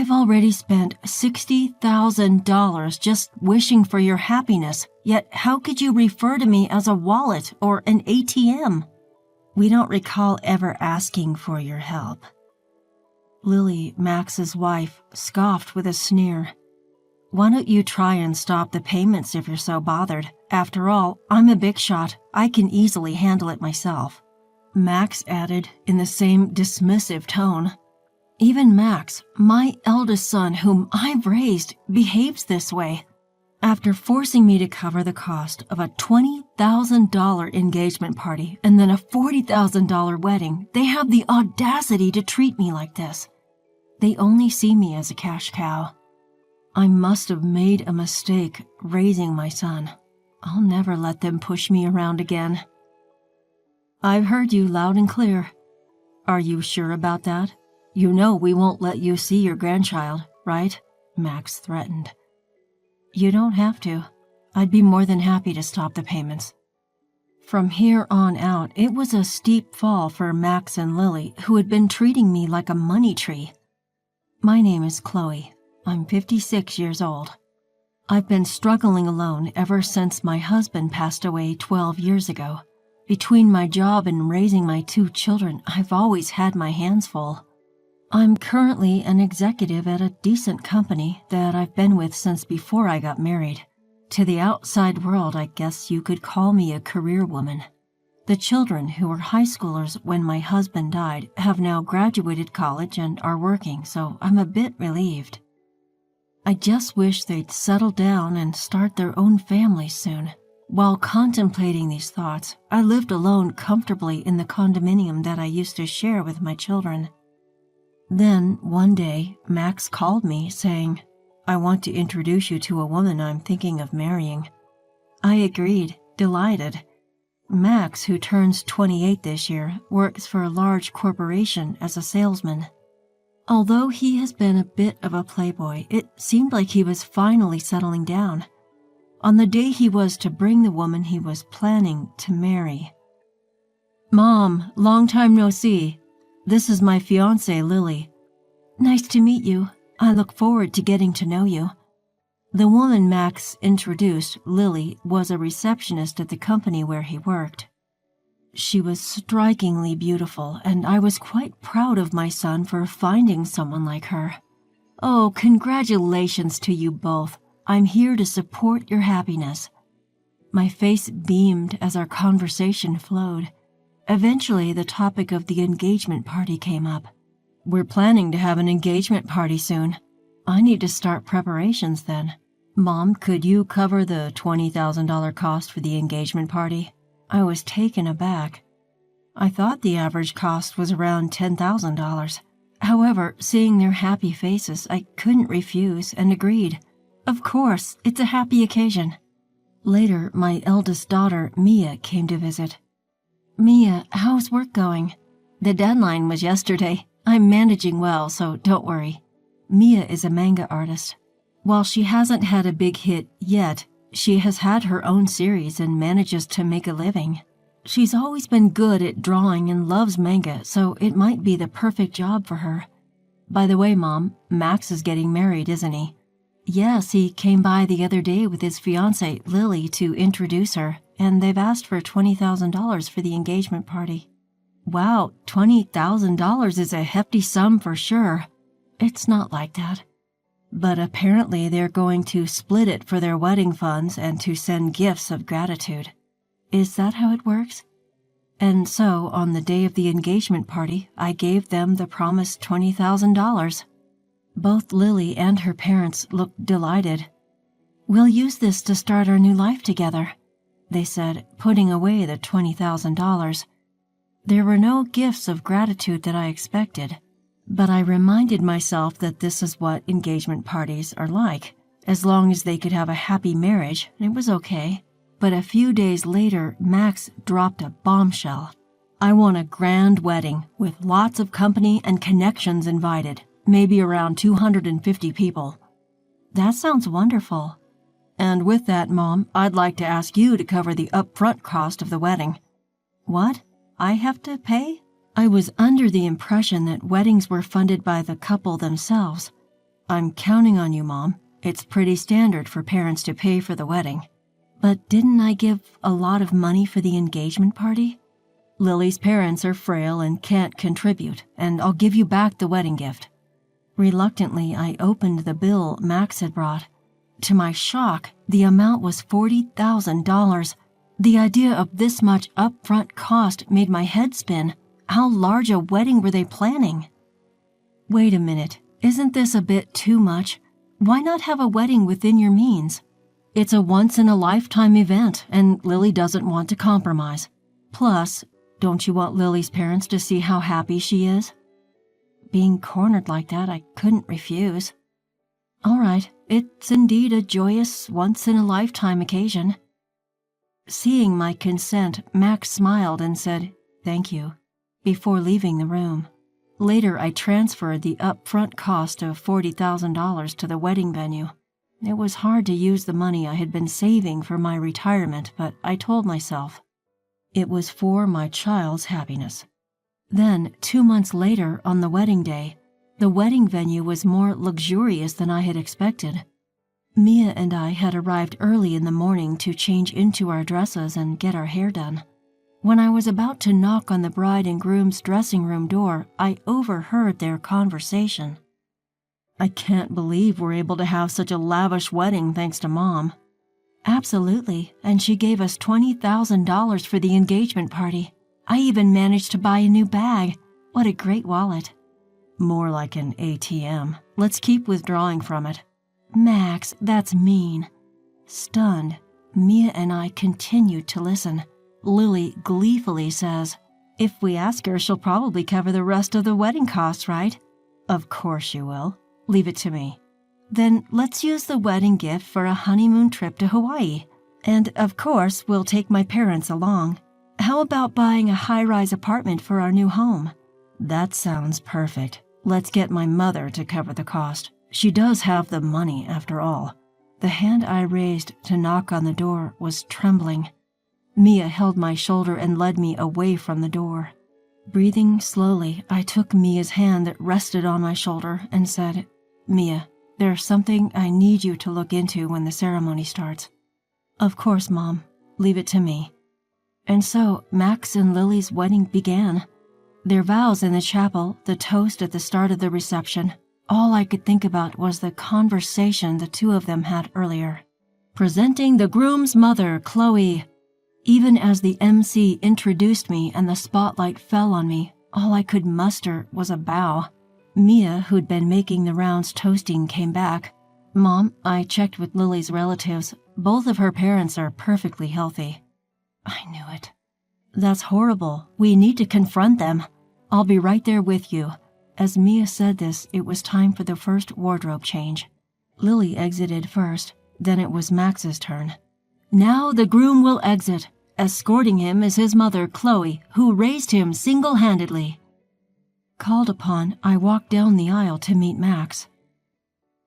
I've already spent $60,000 just wishing for your happiness, yet how could you refer to me as a wallet or an ATM? We don't recall ever asking for your help." Lily, Max's wife, scoffed with a sneer. "Why don't you try and stop the payments if you're so bothered? After all, I'm a big shot. I can easily handle it myself." Max added in the same dismissive tone. "Even Max, my eldest son whom I've raised, behaves this way. After forcing me to cover the cost of a $20,000 engagement party and then a $40,000 wedding, they have the audacity to treat me like this. They only see me as a cash cow. I must have made a mistake raising my son. I'll never let them push me around again." "I've heard you loud and clear. Are you sure about that? You know we won't let you see your grandchild, right?" Max threatened. "You don't have to. I'd be more than happy to stop the payments." From here on out, it was a steep fall for Max and Lily, who had been treating me like a money tree. "My name is Chloe. I'm 56 years old. I've been struggling alone ever since my husband passed away 12 years ago. Between my job and raising my 2 children, I've always had my hands full. I'm currently an executive at a decent company that I've been with since before I got married. To the outside world, I guess you could call me a career woman. The children, who were high schoolers when my husband died, have now graduated college and are working, so I'm a bit relieved. I just wish they'd settle down and start their own families soon." While contemplating these thoughts, I lived alone comfortably in the condominium that I used to share with my children. Then, one day, Max called me saying, "I want to introduce you to a woman I'm thinking of marrying." I agreed, delighted. Max, who turns 28 this year, works for a large corporation as a salesman. Although he has been a bit of a playboy, it seemed like he was finally settling down. On the day he was to bring the woman he was planning to marry. "Mom, long time no see. This is my fiancée, Lily." "Nice to meet you. I look forward to getting to know you." The woman Max introduced, Lily, was a receptionist at the company where he worked. She was strikingly beautiful, and I was quite proud of my son for finding someone like her. "Oh, congratulations to you both. I'm here to support your happiness." My face beamed as our conversation flowed. Eventually, the topic of the engagement party came up. "We're planning to have an engagement party soon. I need to start preparations then. Mom, could you cover the $20,000 cost for the engagement party?" I was taken aback. I thought the average cost was around $10,000. However, seeing their happy faces, I couldn't refuse and agreed. "Of course, it's a happy occasion." Later, my eldest daughter, Mia, came to visit. "Mia, how's work going?" "The deadline was yesterday. I'm managing well, so don't worry." Mia is a manga artist. While she hasn't had a big hit yet, she has had her own series and manages to make a living. She's always been good at drawing and loves manga, so it might be the perfect job for her. By the way, Mom, Max is getting married, isn't he? Yes, he came by the other day with his fiancée, Lily, to introduce her, and they've asked for $20,000 for the engagement party. Wow, $20,000 is a hefty sum for sure. It's not like that. But apparently they're going to split it for their wedding funds and to send gifts of gratitude. Is that how it works? And so, on the day of the engagement party, I gave them the promised $20,000. Both Lily and her parents looked delighted. "We'll use this to start our new life together," they said, putting away the $20,000. There were no gifts of gratitude that I expected, but I reminded myself that this is what engagement parties are like. As long as they could have a happy marriage, it was okay. But a few days later, Max dropped a bombshell. "I want a grand wedding with lots of company and connections invited, maybe around 250 people." That sounds wonderful. "And with that, Mom, I'd like to ask you to cover the upfront cost of the wedding." "What? I have to pay?" I was under the impression that weddings were funded by the couple themselves. I'm counting on you, Mom. It's pretty standard for parents to pay for the wedding. But didn't I give a lot of money for the engagement party? Lily's parents are frail and can't contribute, and I'll give you back the wedding gift. Reluctantly, I opened the bill Max had brought. To my shock, the amount was $40,000. The idea of this much upfront cost made my head spin. How large a wedding were they planning? Wait a minute, isn't this a bit too much? Why not have a wedding within your means? It's a once-in-a-lifetime event, and Lily doesn't want to compromise. Plus, don't you want Lily's parents to see how happy she is? Being cornered like that, I couldn't refuse. All right, it's indeed a joyous, once-in-a-lifetime occasion. Seeing my consent, Max smiled and said, "Thank you," before leaving the room. Later, I transferred the upfront cost of $40,000 to the wedding venue. It was hard to use the money I had been saving for my retirement, but I told myself it was for my child's happiness. Then, 2 months later, on the wedding day, the wedding venue was more luxurious than I had expected. Mia and I had arrived early in the morning to change into our dresses and get our hair done. When I was about to knock on the bride and groom's dressing room door, I overheard their conversation. "I can't believe we're able to have such a lavish wedding thanks to Mom." "Absolutely, and she gave us $20,000 for the engagement party. I even managed to buy a new bag. What a great wallet." "More like an ATM. Let's keep withdrawing from it." "Max, that's mean." Stunned, Mia and I continued to listen. Lily gleefully says, "If we ask her, she'll probably cover the rest of the wedding costs, right?" "Of course she will. Leave it to me." "Then let's use the wedding gift for a honeymoon trip to Hawaii. And, of course, we'll take my parents along. How about buying a high-rise apartment for our new home?" "That sounds perfect. Let's get my mother to cover the cost. She does have the money, after all." The hand I raised to knock on the door was trembling. Mia held my shoulder and led me away from the door. Breathing slowly, I took Mia's hand that rested on my shoulder and said, "Mia, there's something I need you to look into when the ceremony starts." "Of course, Mom. Leave it to me." And so Max and Lily's wedding began. Their vows in the chapel, the toast at the start of the reception, all I could think about was the conversation the two of them had earlier. "Presenting the groom's mother, Chloe." Even as the MC introduced me and the spotlight fell on me, all I could muster was a bow. Mia, who'd been making the rounds toasting, came back. "Mom, I checked with Lily's relatives. Both of her parents are perfectly healthy." I knew it. "That's horrible. We need to confront them. I'll be right there with you." As Mia said this, it was time for the first wardrobe change. Lily exited first, then it was Max's turn. "Now the groom will exit. Escorting him is his mother, Chloe, who raised him single-handedly." Called upon, I walked down the aisle to meet Max.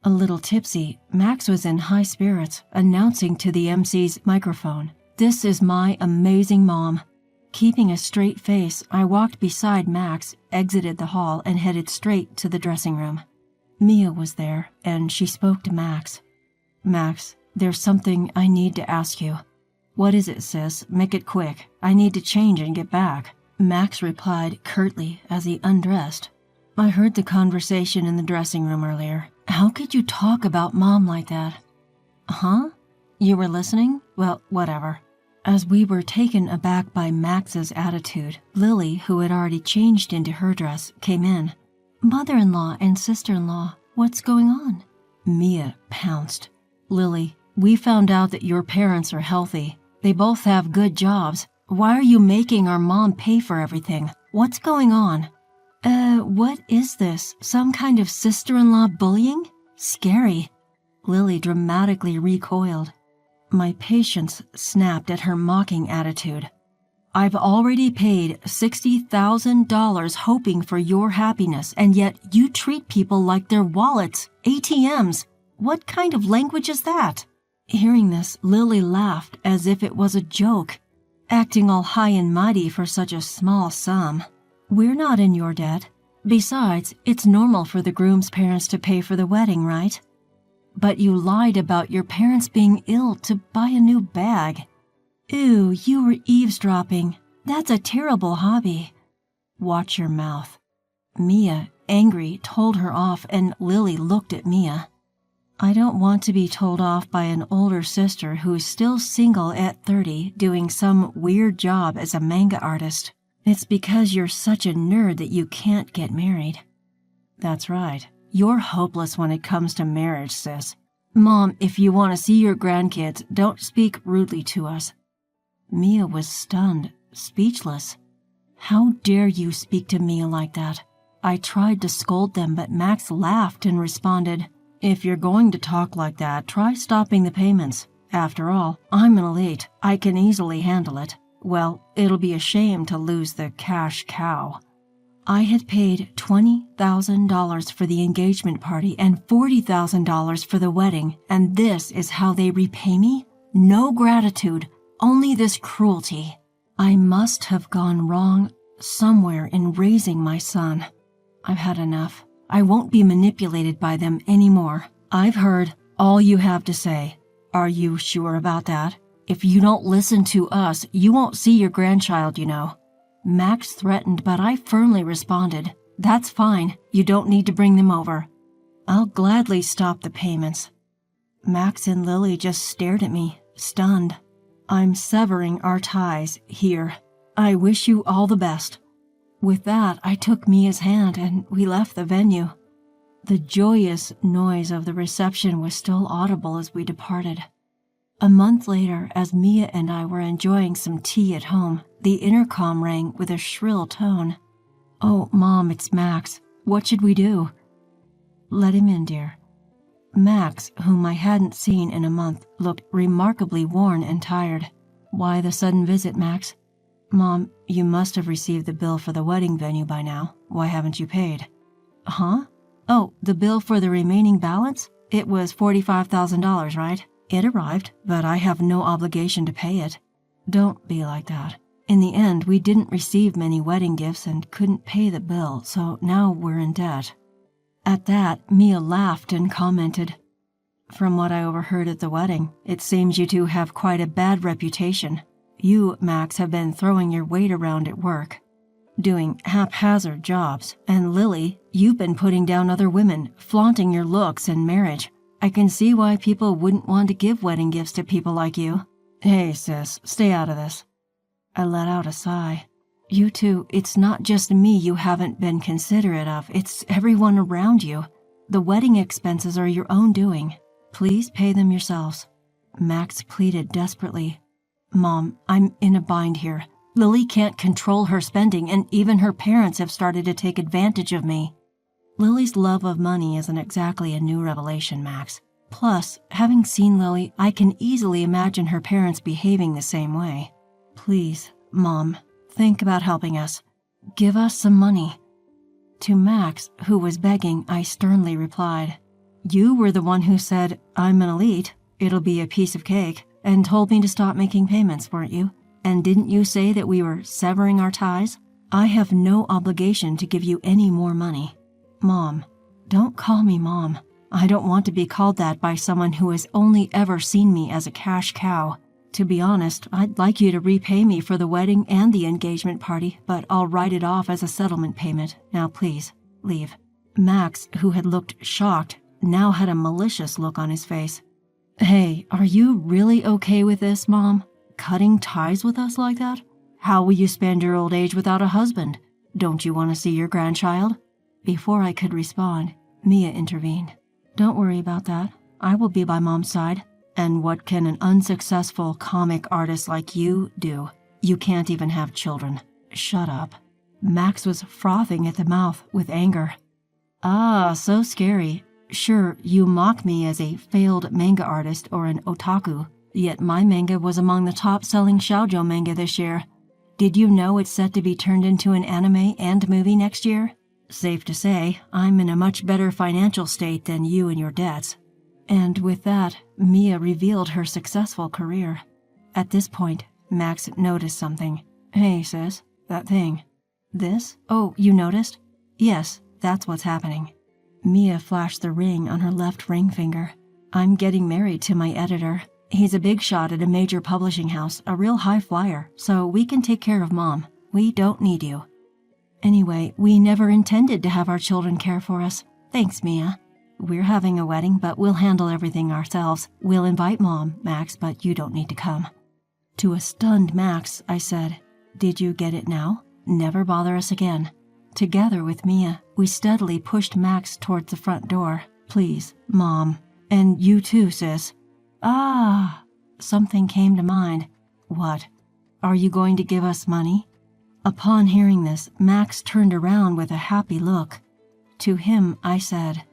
A little tipsy, Max was in high spirits, announcing to the MC's microphone, "This is my amazing mom." Keeping a straight face, I walked beside Max, exited the hall, and headed straight to the dressing room. Mia was there, and she spoke to Max. "Max, there's something I need to ask you." "What is it, sis? Make it quick. I need to change and get back." Max replied curtly as he undressed. "I heard the conversation in the dressing room earlier. How could you talk about Mom like that?" "Huh? You were listening? Well, whatever." As we were taken aback by Max's attitude, Lily, who had already changed into her dress, came in. "Mother-in-law and sister-in-law, what's going on?" Mia pounced. "Lily, we found out that your parents are healthy. They both have good jobs. Why are you making our mom pay for everything? What's going on?" What is this? Some kind of sister-in-law bullying? Scary." Lily dramatically recoiled. My patience snapped at her mocking attitude. "I've already paid $60,000 hoping for your happiness, and yet you treat people like they're wallets, ATMs. What kind of language is that?" Hearing this, Lily laughed as if it was a joke. "Acting all high and mighty for such a small sum. We're not in your debt. Besides, it's normal for the groom's parents to pay for the wedding, right? But you lied about your parents being ill to buy a new bag. Ew, you were eavesdropping. That's a terrible hobby. Watch your mouth. Mia, angry, told her off, and Lily looked at Mia. I don't want to be told off by an older sister who's still single at 30 doing some weird job as a manga artist. It's because you're such a nerd that you can't get married. That's right. You're hopeless when it comes to marriage, sis. Mom, if you want to see your grandkids, don't speak rudely to us. Mia was stunned, speechless. How dare you speak to Mia like that? I tried to scold them, but Max laughed and responded, If you're going to talk like that, try stopping the payments. After all, I'm an elite. I can easily handle it. Well, it'll be a shame to lose the cash cow. I had paid $20,000 for the engagement party and $40,000 for the wedding, and this is how they repay me? No gratitude, only this cruelty. I must have gone wrong somewhere in raising my son. I've had enough. I won't be manipulated by them anymore. I've heard all you have to say. Are you sure about that? If you don't listen to us, you won't see your grandchild, you know. Max threatened, but I firmly responded, That's fine. You don't need to bring them over. I'll gladly stop the payments. Max and Lily just stared at me, stunned. I'm severing our ties here. I wish you all the best. With that, I took Mia's hand and we left the venue. The joyous noise of the reception was still audible as we departed. A month later, as Mia and I were enjoying some tea at home, the intercom rang with a shrill tone. Oh, Mom, it's Max. What should we do? Let him in, dear. Max, whom I hadn't seen in a month, looked remarkably worn and tired. Why the sudden visit, Max? Mom, you must have received the bill for the wedding venue by now. Why haven't you paid? Huh? Oh, the bill for the remaining balance? It was $45,000, right? It arrived, but I have no obligation to pay it. Don't be like that. In the end, we didn't receive many wedding gifts and couldn't pay the bill, so now we're in debt. At that, Mia laughed and commented, From what I overheard at the wedding, it seems you two have quite a bad reputation. You, Max, have been throwing your weight around at work, doing haphazard jobs, and Lily, you've been putting down other women, flaunting your looks and marriage. I can see why people wouldn't want to give wedding gifts to people like you. Hey, sis, stay out of this. I let out a sigh. You two, it's not just me you haven't been considerate of, it's everyone around you. The wedding expenses are your own doing. Please pay them yourselves. Max pleaded desperately. Mom, I'm in a bind here. Lily can't control her spending, and even her parents have started to take advantage of me. Lily's love of money isn't exactly a new revelation, Max. Plus, having seen Lily, I can easily imagine her parents behaving the same way. Please, Mom, think about helping us. Give us some money. To Max, who was begging, I sternly replied, You were the one who said, I'm an elite, it'll be a piece of cake, and told me to stop making payments, weren't you? And didn't you say that we were severing our ties? I have no obligation to give you any more money. Mom, don't call me Mom. I don't want to be called that by someone who has only ever seen me as a cash cow. To be honest, I'd like you to repay me for the wedding and the engagement party, but I'll write it off as a settlement payment. Now please, leave. Max, who had looked shocked, now had a malicious look on his face. Hey, are you really okay with this, Mom? Cutting ties with us like that? How will you spend your old age without a husband? Don't you want to see your grandchild? Before I could respond, Mia intervened. Don't worry about that. I will be by Mom's side. And what can an unsuccessful comic artist like you do? You can't even have children. Shut up. Max was frothing at the mouth with anger. Ah, so scary. Sure, you mock me as a failed manga artist or an otaku, yet my manga was among the top-selling shoujo manga this year. Did you know it's set to be turned into an anime and movie next year? Safe to say, I'm in a much better financial state than you and your debts. And with that, Mia revealed her successful career. At this point, Max noticed something. Hey, sis, that thing. This? Oh, you noticed? Yes, that's what's happening. Mia flashed the ring on her left ring finger. I'm getting married to my editor. He's a big shot at a major publishing house, a real high flyer, so we can take care of Mom. We don't need you. Anyway, we never intended to have our children care for us. Thanks, Mia. We're having a wedding, but we'll handle everything ourselves. We'll invite Mom, Max, but you don't need to come. To a stunned Max, I said, Did you get it now? Never bother us again. Together with Mia, we steadily pushed Max towards the front door. Please, Mom. And you too, sis. Ah, something came to mind. What? Are you going to give us money? Upon hearing this, Max turned around with a happy look. To him, I said,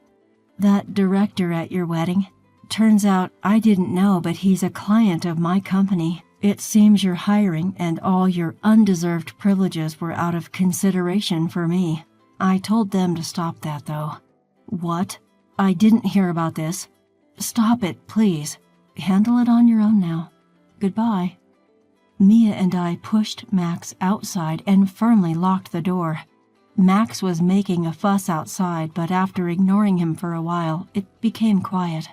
That director at your wedding? Turns out I didn't know, but he's a client of my company. It seems your hiring and all your undeserved privileges were out of consideration for me. I told them to stop that, though. What? I didn't hear about this. Stop it, please. Handle it on your own now. Goodbye. Mia and I pushed Max outside and firmly locked the door. Max was making a fuss outside, but after ignoring him for a while, it became quiet.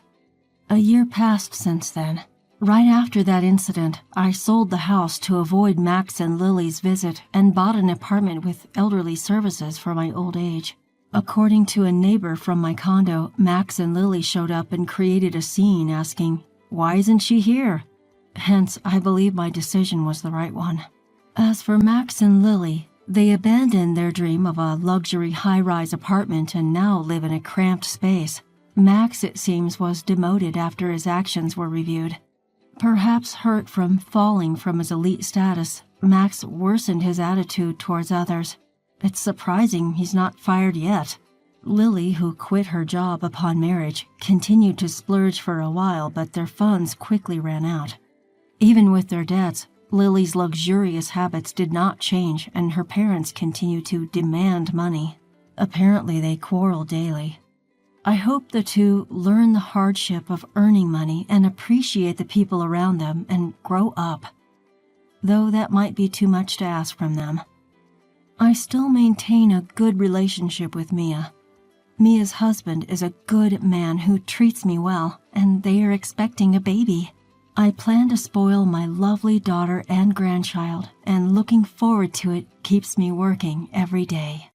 A year passed since then. Right after that incident, I sold the house to avoid Max and Lily's visit and bought an apartment with elderly services for my old age. According to a neighbor from my condo, Max and Lily showed up and created a scene asking, Why isn't she here? Hence, I believe my decision was the right one. As for Max and Lily, they abandoned their dream of a luxury high-rise apartment and now live in a cramped space. Max, it seems, was demoted after his actions were reviewed. Perhaps hurt from falling from his elite status, Max worsened his attitude towards others. It's surprising he's not fired yet. Lily, who quit her job upon marriage, continued to splurge for a while, but their funds quickly ran out. Even with their debts, Lily's luxurious habits did not change, and her parents continued to demand money. Apparently, they quarrel daily. I hope the two learn the hardship of earning money and appreciate the people around them and grow up. Though that might be too much to ask from them. I still maintain a good relationship with Mia. Mia's husband is a good man who treats me well, and they are expecting a baby. I plan to spoil my lovely daughter and grandchild, and looking forward to it keeps me working every day.